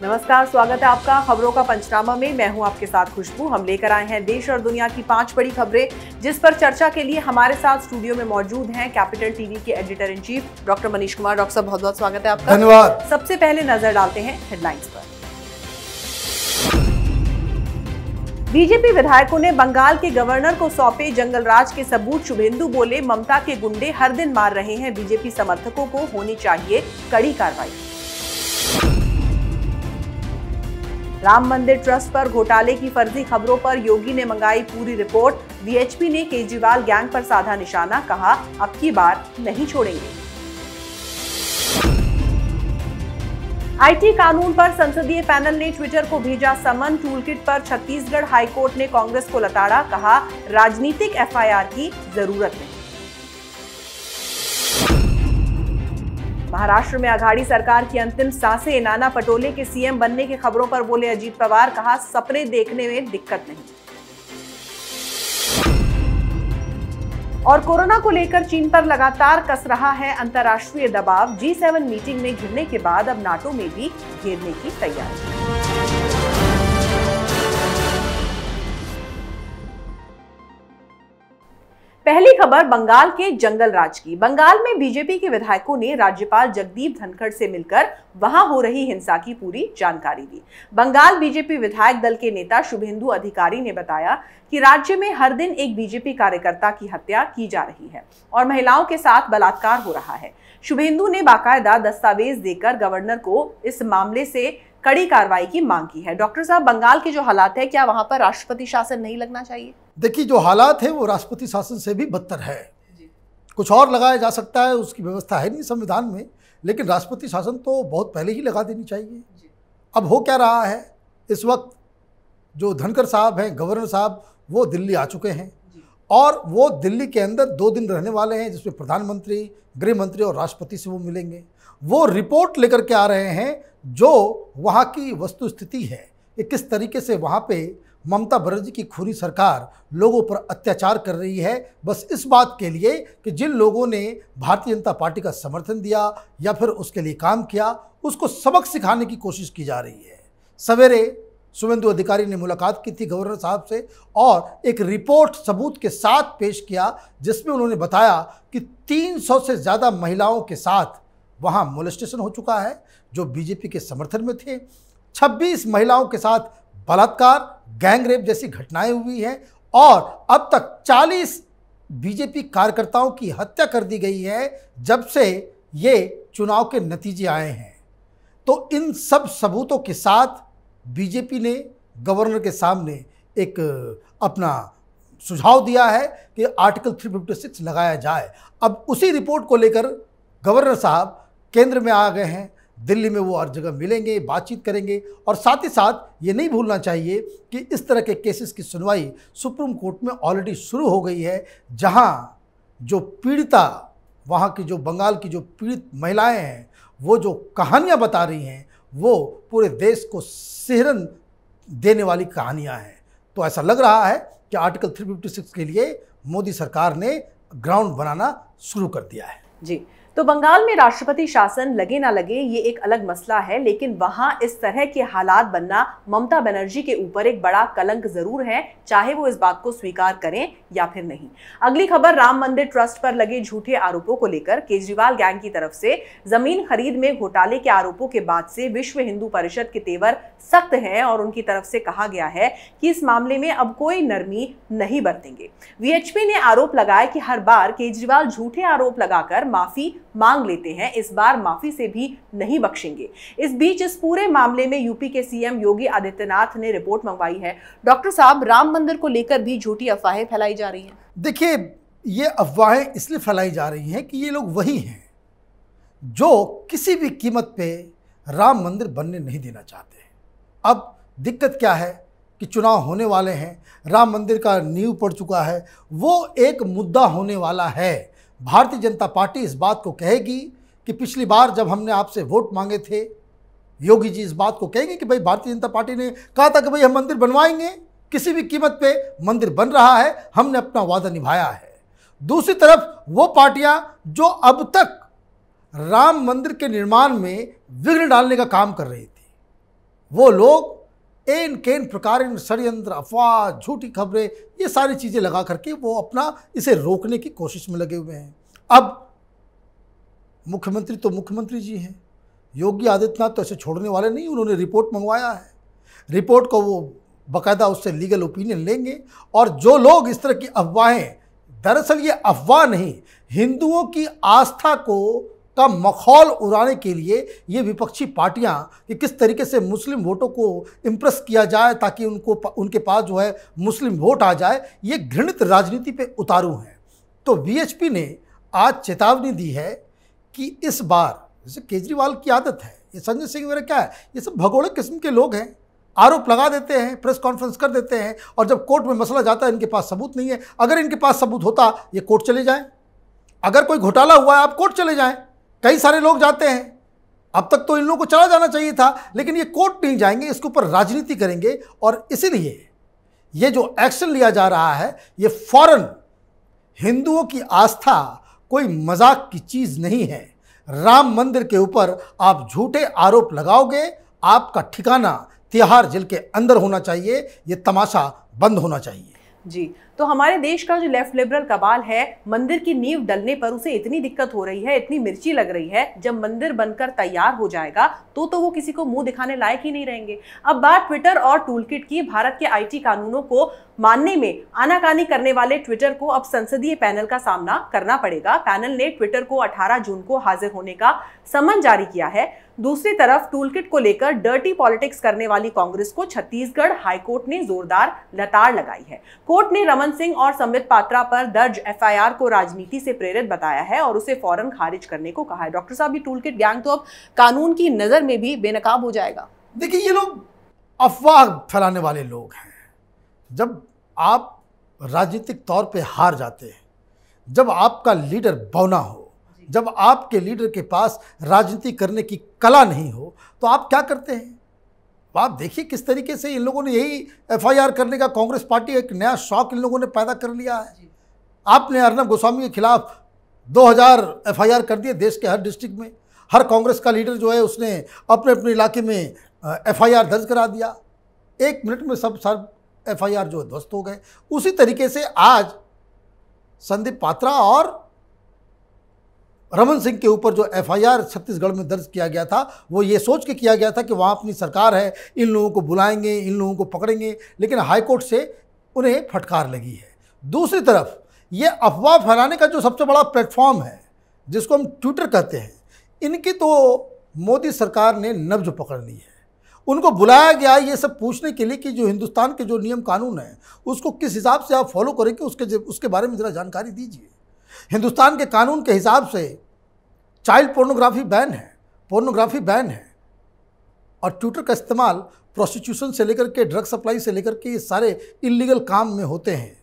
नमस्कार, स्वागत है आपका खबरों का पंचनामा में। मैं हूं आपके साथ खुशबू। हम लेकर आए हैं देश और दुनिया की 5 बड़ी खबरें, जिस पर चर्चा के लिए हमारे साथ स्टूडियो में मौजूद हैं कैपिटल टीवी के editor in chief doctor Manish Kumar. Doctor साहब, बहुत बहुत स्वागत है आपका। धन्यवाद। सबसे पहले नजर डालते हैं हेडलाइंस पर। बीजेपी विधायकों ने बंगाल के गवर्नर को सौंपे जंगल राज के सबूत। शुभेंदु बोले, ममता के गुंडे हर दिन मार रहे हैं बीजेपी समर्थकों को, होनी चाहिए कड़ी कार्रवाई। राम मंदिर ट्रस्ट पर घोटाले की फर्जी खबरों पर योगी ने मंगाई पूरी रिपोर्ट। वीएचपी ने केजरीवाल गैंग पर साधा निशाना, कहा अब की बार नहीं छोड़ेंगे। आईटी कानून पर संसदीय पैनल ने ट्विटर को भेजा समन। टूलकिट पर छत्तीसगढ़ हाईकोर्ट ने कांग्रेस को लताड़ा, कहा राजनीतिक एफआईआर की जरूरत नहीं। महाराष्ट्र में अघाड़ी सरकार की अंतिम सांसें। नाना पटोले के सीएम बनने की खबरों पर बोले अजीत पवार, कहा सपने देखने में दिक्कत नहीं। और कोरोना को लेकर चीन पर लगातार कस रहा है अंतर्राष्ट्रीय दबाव। G7 मीटिंग में घिरने के बाद अब नाटो में भी घेरने की तैयारी। पहली खबर बंगाल के जंगल राज की। बंगाल में बीजेपी के विधायकों ने राज्यपाल जगदीप धनखड़ से मिलकर वहां हो रही हिंसा की पूरी जानकारी दी। बंगाल बीजेपी विधायक दल के नेता शुभेंदु अधिकारी ने बताया कि राज्य में हर दिन एक बीजेपी कार्यकर्ता की हत्या की जा रही है और महिलाओं के साथ बलात्कार हो रहा है। शुभेंदु ने बाकायदा दस्तावेज देकर गवर्नर को इस मामले से कड़ी कार्रवाई की मांग की है। डॉक्टर साहब, बंगाल के जो हालात है, क्या वहां पर राष्ट्रपति शासन नहीं लगना चाहिए? देखिए, जो हालात है वो राष्ट्रपति शासन से भी बदतर है। कुछ और लगाया जा सकता है, उसकी व्यवस्था है नहीं संविधान में, लेकिन राष्ट्रपति शासन तो बहुत पहले ही लगा देनी चाहिए। अब हो क्या रहा है, इस वक्त जो धनखड़ साहब हैं, गवर्नर साहब, वो दिल्ली आ चुके हैं और वो दिल्ली के अंदर 2 दिन रहने वाले हैं, जिसमें प्रधानमंत्री, गृह मंत्री और राष्ट्रपति से वो मिलेंगे। वो रिपोर्ट लेकर के आ रहे हैं जो वहाँ की वस्तु स्थिति है कि किस तरीके से वहाँ पे ममता बनर्जी की खूनी सरकार लोगों पर अत्याचार कर रही है, बस इस बात के लिए कि जिन लोगों ने भारतीय जनता पार्टी का समर्थन दिया या फिर उसके लिए काम किया, उसको सबक सिखाने की कोशिश की जा रही है। सवेरे शुभेंदु अधिकारी ने मुलाकात की थी गवर्नर साहब से और एक रिपोर्ट सबूत के साथ पेश किया, जिसमें उन्होंने बताया कि 300 से ज़्यादा महिलाओं के साथ वहाँ मोलेस्टेशन हो चुका है जो बीजेपी के समर्थन में थे। 26 महिलाओं के साथ बलात्कार, गैंग रेप जैसी घटनाएं हुई हैं और अब तक 40 बीजेपी कार्यकर्ताओं की हत्या कर दी गई है जब से ये चुनाव के नतीजे आए हैं। तो इन सब सबूतों के साथ बीजेपी ने गवर्नर के सामने एक अपना सुझाव दिया है कि आर्टिकल 356 लगाया जाए। अब उसी रिपोर्ट को लेकर गवर्नर साहब केंद्र में आ गए हैं। दिल्ली में वो हर जगह मिलेंगे, बातचीत करेंगे और साथ ही साथ ये नहीं भूलना चाहिए कि इस तरह के केसेस की सुनवाई सुप्रीम कोर्ट में ऑलरेडी शुरू हो गई है, जहां जो पीड़िता, वहां की जो बंगाल की जो पीड़ित महिलाएं हैं, वो जो कहानियां बता रही हैं, वो पूरे देश को सिहरन देने वाली कहानियां हैं। तो ऐसा लग रहा है कि आर्टिकल 356 के लिए मोदी सरकार ने ग्राउंड बनाना शुरू कर दिया है। जी, तो बंगाल में राष्ट्रपति शासन लगे ना लगे ये एक अलग मसला है, लेकिन वहां इस तरह के हालात बनना ममता बनर्जी के ऊपर एक बड़ा कलंक जरूर है, चाहे वो इस बात को स्वीकार करें या फिर नहीं। अगली खबर राम मंदिर ट्रस्ट पर लगे झूठे आरोपों को लेकर। केजरीवाल गैंग की तरफ से जमीन खरीद में घोटाले के आरोपों के बाद से विश्व हिंदू परिषद के तेवर सख्त हैं और उनकी तरफ से कहा गया है कि इस मामले में अब कोई नरमी नहीं बरतेंगे। वीएचपी ने आरोप लगाया कि हर बार केजरीवाल झूठे आरोप लगाकर माफी मांग लेते हैं, इस बार माफी से भी नहीं बख्शेंगे। इस बीच इस पूरे मामले में यूपी के सीएम योगी आदित्यनाथ ने रिपोर्ट मंगवाई है। डॉक्टर साहब, राम मंदिर को लेकर भी झूठी अफवाहें फैलाई जा रही हैं। देखिए, ये अफवाहें इसलिए फैलाई जा रही हैं कि ये लोग वही हैं जो किसी भी कीमत पे राम मंदिर बनने नहीं देना चाहते हैं। अब दिक्कत क्या है कि चुनाव होने वाले हैं, राम मंदिर का नींव पड़ चुका है, वो एक मुद्दा होने वाला है। भारतीय जनता पार्टी इस बात को कहेगी कि पिछली बार जब हमने आपसे वोट मांगे थे, योगी जी इस बात को कहेंगे कि भाई भारतीय जनता पार्टी ने कहा था कि भाई हम मंदिर बनवाएंगे, किसी भी कीमत पे मंदिर बन रहा है, हमने अपना वादा निभाया है। दूसरी तरफ वो पार्टियां जो अब तक राम मंदिर के निर्माण में विघ्न डालने का काम कर रही थी, वो लोग एन केन प्रकार षड्यंत्र, अफवाह, झूठी खबरें, ये सारी चीज़ें लगा करके वो अपना इसे रोकने की कोशिश में लगे हुए हैं। अब मुख्यमंत्री तो मुख्यमंत्री जी हैं, योगी आदित्यनाथ तो ऐसे छोड़ने वाले नहीं। उन्होंने रिपोर्ट मंगवाया है, रिपोर्ट को वो बाकायदा उससे लीगल ओपिनियन लेंगे। और जो लोग इस तरह की अफवाहें, दरअसल ये अफवाह नहीं, हिंदुओं की आस्था का मखौल उड़ाने के लिए ये विपक्षी पार्टियां कि किस तरीके से मुस्लिम वोटों को इम्प्रेस किया जाए ताकि उनके पास जो है मुस्लिम वोट आ जाए, ये घृणित राजनीति पे उतारू हैं। तो वीएचपी ने आज चेतावनी दी है कि इस बार, जैसे केजरीवाल की आदत है, ये संजय सिंह वगैरह क्या है, ये सब भगोड़े किस्म के लोग हैं, आरोप लगा देते हैं, प्रेस कॉन्फ्रेंस कर देते हैं, और जब कोर्ट में मसला जाता है इनके पास सबूत नहीं है। अगर इनके पास सबूत होता ये कोर्ट चले जाएं। अगर कोई घोटाला हुआ है आप कोर्ट चले जाएं, कई सारे लोग जाते हैं। अब तक तो इन लोगों को चला जाना चाहिए था, लेकिन ये कोर्ट नहीं जाएंगे, इसके ऊपर राजनीति करेंगे। और इसीलिए ये जो एक्शन लिया जा रहा है ये फौरन, हिंदुओं की आस्था कोई मजाक की चीज़ नहीं है। राम मंदिर के ऊपर आप झूठे आरोप लगाओगे, आपका ठिकाना तिहाड़ जेल के अंदर होना चाहिए। ये तमाशा बंद होना चाहिए। जी, तो हमारे देश का जो लेफ्ट लिबरल कबाल है, मंदिर की नींव डलने पर उसे इतनी दिक्कत हो रही है, इतनी मिर्ची लग रही है, जब मंदिर बनकर तैयार हो जाएगा तो वो किसी को मुंह दिखाने लायक ही नहीं रहेंगे। अब बात ट्विटर और टूलकिट की। भारत के आईटी कानूनों को मानने में आनाकानी करने वाले ट्विटर को अब संसदीय पैनल का सामना करना पड़ेगा। पैनल ने ट्विटर को 18 जून को हाजिर होने का समन जारी किया है। दूसरी तरफ टूलकिट को लेकर डर्टी पॉलिटिक्स करने वाली कांग्रेस को छत्तीसगढ़ हाईकोर्ट ने जोरदार लताड़ लगाई है। कोर्ट ने रमन सिंह और संबित पात्रा पर दर्ज एफआईआर को राजनीति से प्रेरित बताया है और उसे फौरन खारिज करने को कहा है। डॉक्टर साहब, ये टूलकिट गैंग तो अब कानून की नजर में भी बेनकाब हो जाएगा। देखिए, ये लोग अफवाह फैलाने वाले लोग हैं। जब आप राजनीतिक तौर पे हार जाते हैं, जब आपका लीडर बौना हो, जब आपके लीडर के पास राजनीति करने की कला नहीं हो, तो आप क्या करते हैं? आप देखिए किस तरीके से इन लोगों ने यही एफआईआर करने का, कांग्रेस पार्टी एक नया शौक इन लोगों ने पैदा कर लिया है। आपने अर्नब गोस्वामी के खिलाफ 2000 एफआईआर कर दिए देश के हर डिस्ट्रिक्ट में। हर कांग्रेस का लीडर जो है उसने अपने अपने इलाके में एफआईआर दर्ज करा दिया। 1 मिनट में सब एफआईआर जो है ध्वस्त हो गए। उसी तरीके से आज संदीप पात्रा और रमन सिंह के ऊपर जो एफआईआर छत्तीसगढ़ में दर्ज किया गया था, वो ये सोच के किया गया था कि वहाँ अपनी सरकार है, इन लोगों को बुलाएंगे, इन लोगों को पकड़ेंगे, लेकिन हाईकोर्ट से उन्हें फटकार लगी है। दूसरी तरफ ये अफवाह फैलाने का जो सबसे बड़ा प्लेटफॉर्म है, जिसको हम ट्विटर कहते हैं, इनकी तो मोदी सरकार ने नब्ज पकड़ ली है। उनको बुलाया गया ये सब पूछने के लिए कि जो हिंदुस्तान के जो नियम कानून हैं उसको किस हिसाब से आप फॉलो करेंगे, उसके बारे में ज़रा जानकारी दीजिए। हिंदुस्तान के कानून के हिसाब से चाइल्ड पोर्नोग्राफी बैन है, पोर्नोग्राफी बैन है, और ट्विटर का इस्तेमाल प्रोस्टिट्यूशन से लेकर के ड्रग सप्लाई से लेकर के ये सारे इलीगल काम में होते हैं।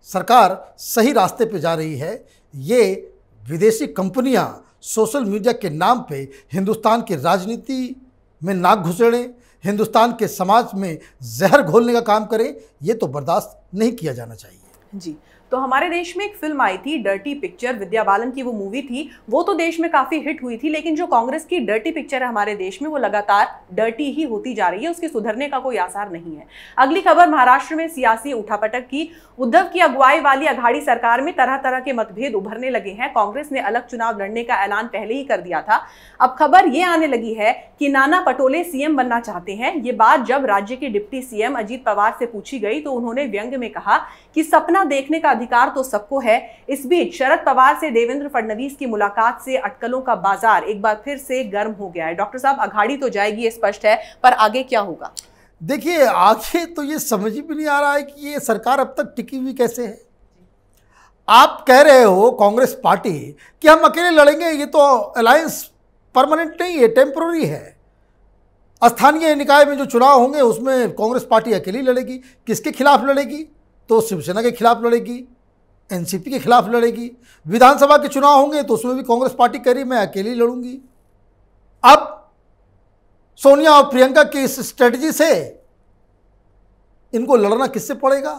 सरकार सही रास्ते पे जा रही है। ये विदेशी कंपनियां सोशल मीडिया के नाम पे हिंदुस्तान की राजनीति में नाक घुसेड़ें, हिंदुस्तान के समाज में जहर घोलने का काम करें, ये तो बर्दाश्त नहीं किया जाना चाहिए। जी, तो हमारे देश में एक फिल्म आई थी डर्टी पिक्चर, विद्या बालन की वो मूवी थी, वो तो देश में काफी हिट हुई थी, लेकिन जो कांग्रेस की डर्टी पिक्चर है हमारे देश में वो लगातार डर्टी ही होती जा रही है, उसके सुधरने का कोई आसार नहीं है। अगली खबर महाराष्ट्र में सियासी उठापटक की। उद्धव की अगुवाई वाली अघाड़ी सरकार में तरह तरह के मतभेद उभरने लगे हैं। कांग्रेस ने अलग चुनाव लड़ने का ऐलान पहले ही कर दिया था। अब खबर ये आने लगी है कि नाना पटोले सीएम बनना चाहते हैं। ये बात जब राज्य के डिप्टी सीएम अजीत पवार से पूछी गई तो उन्होंने व्यंग्य में कहा कि सपना देखने का अधिकार तो सबको है। इस बीच शरद पवार से देवेंद्र फडणवीस की मुलाकात से अटकलों का बाजार एक बार फिर से गर्म हो गया है। डॉक्टर साहब, अघाड़ी तो जाएगी ये स्पष्ट है, पर आगे क्या होगा? देखिए, आगे तो ये समझ भी नहीं आ रहा है कि ये सरकार अब तक टिकी हुई कैसे है। आप कह रहे हो कांग्रेस पार्टी कि हम अकेले लड़ेंगे, ये तो अलायंस परमानेंट नहीं है, टेम्पररी है। स्थानीय निकाय में जो चुनाव होंगे उसमें कांग्रेस पार्टी अकेली लड़ेगी। किसके खिलाफ लड़ेगी? तो शिवसेना के खिलाफ लड़ेगी, एनसीपी के खिलाफ लड़ेगी। विधानसभा के चुनाव होंगे तो उसमें भी कांग्रेस पार्टी कह रही मैं अकेली लड़ूंगी। अब सोनिया और प्रियंका की इस स्ट्रेटजी से इनको लड़ना किससे पड़ेगा?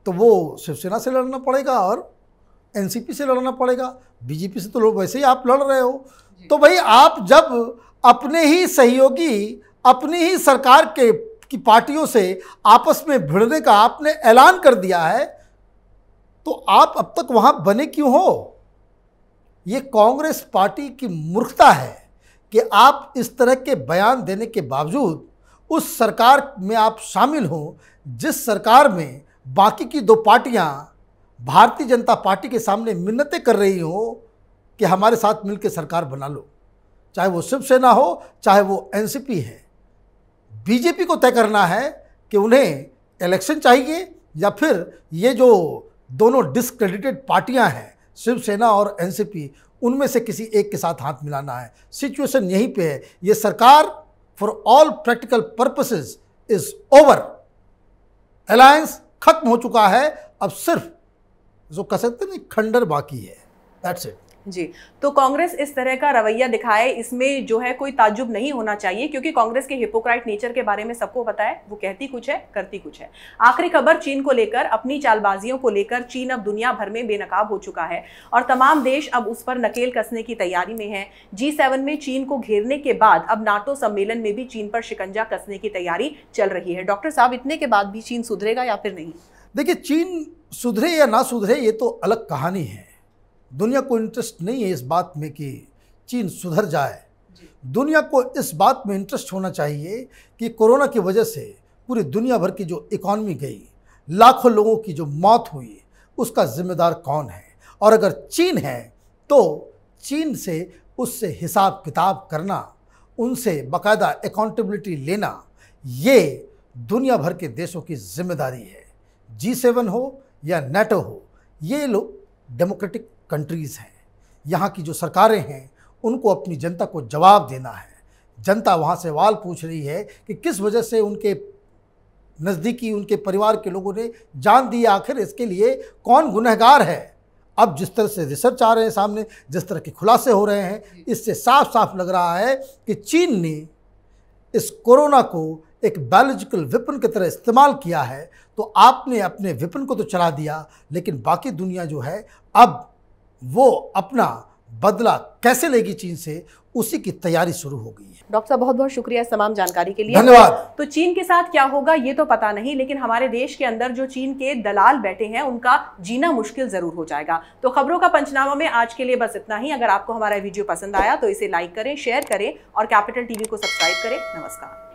तो वो शिवसेना से लड़ना पड़ेगा और एनसीपी से लड़ना पड़ेगा। बीजेपी से तो लोग वैसे ही आप लड़ रहे हो। तो भाई, आप जब अपने ही सहयोगी अपनी ही सरकार की पार्टियों से आपस में भिड़ने का आपने ऐलान कर दिया है, तो आप अब तक वहां बने क्यों हो? ये कांग्रेस पार्टी की मूर्खता है कि आप इस तरह के बयान देने के बावजूद उस सरकार में आप शामिल हो जिस सरकार में बाकी की दो पार्टियां भारतीय जनता पार्टी के सामने मिन्नतें कर रही हो कि हमारे साथ मिलकर सरकार बना लो, चाहे वो शिवसेना हो चाहे वो एनसीपी है। बीजेपी को तय करना है कि उन्हें इलेक्शन चाहिए या फिर ये जो दोनों डिस्क्रेडिटेड पार्टियां हैं शिवसेना और एनसीपी, उनमें से किसी एक के साथ हाथ मिलाना है। सिचुएशन यहीं पे है। ये सरकार for all practical purposes is over. Alliance खत्म हो चुका है, अब सिर्फ जो कह सकते हैं खंडर बाकी है। That's it. जी, तो कांग्रेस इस तरह का रवैया दिखाए, इसमें जो है कोई ताज्जुब नहीं होना चाहिए, क्योंकि कांग्रेस के हिपोक्राइट नेचर के बारे में सबको पता है। वो कहती कुछ है, करती कुछ है। आखिरी खबर चीन को लेकर, अपनी चालबाजियों को लेकर चीन अब दुनिया भर में बेनकाब हो चुका है और तमाम देश अब उस पर नकेल कसने की तैयारी में है। G7 में चीन को घेरने के बाद अब नाटो सम्मेलन में भी चीन पर शिकंजा कसने की तैयारी चल रही है। डॉक्टर साहब, इतने के बाद भी चीन सुधरेगा या फिर नहीं? देखिए, चीन सुधरे या ना सुधरे ये तो अलग कहानी है। दुनिया को इंटरेस्ट नहीं है इस बात में कि चीन सुधर जाए। दुनिया को इस बात में इंटरेस्ट होना चाहिए कि कोरोना की वजह से पूरी दुनिया भर की जो इकॉनमी गई, लाखों लोगों की जो मौत हुई, उसका जिम्मेदार कौन है। और अगर चीन है तो चीन से उससे हिसाब किताब करना, उनसे बाकायदा अकाउंटेबिलिटी लेना, ये दुनिया भर के देशों की जिम्मेदारी है। G7 हो या नाटो हो, ये लोग डेमोक्रेटिक कंट्रीज़ हैं। यहाँ की जो सरकारें हैं उनको अपनी जनता को जवाब देना है। जनता वहाँ से सवाल पूछ रही है कि किस वजह से उनके नज़दीकी, उनके परिवार के लोगों ने जान दी, आखिर इसके लिए कौन गुनहगार है। अब जिस तरह से रिसर्च आ रहे हैं सामने, जिस तरह के खुलासे हो रहे हैं, इससे साफ साफ लग रहा है कि चीन ने इस कोरोना को एक बायोलॉजिकल वेपन की तरह इस्तेमाल किया है। तो आपने अपने वेपन को तो चला दिया, लेकिन बाकी दुनिया जो है अब वो अपना बदला कैसे लेगी चीन से, उसी की तैयारी शुरू हो गई है। डॉक्टर साहब, बहुत बहुत शुक्रिया इस तमाम जानकारी के लिए। धन्यवाद। तो चीन के साथ क्या होगा ये तो पता नहीं, लेकिन हमारे देश के अंदर जो चीन के दलाल बैठे हैं उनका जीना मुश्किल जरूर हो जाएगा। तो खबरों का पंचनामा में आज के लिए बस इतना ही। अगर आपको हमारा वीडियो पसंद आया तो इसे लाइक करें, शेयर करें और कैपिटल टीवी को सब्सक्राइब करें। नमस्कार।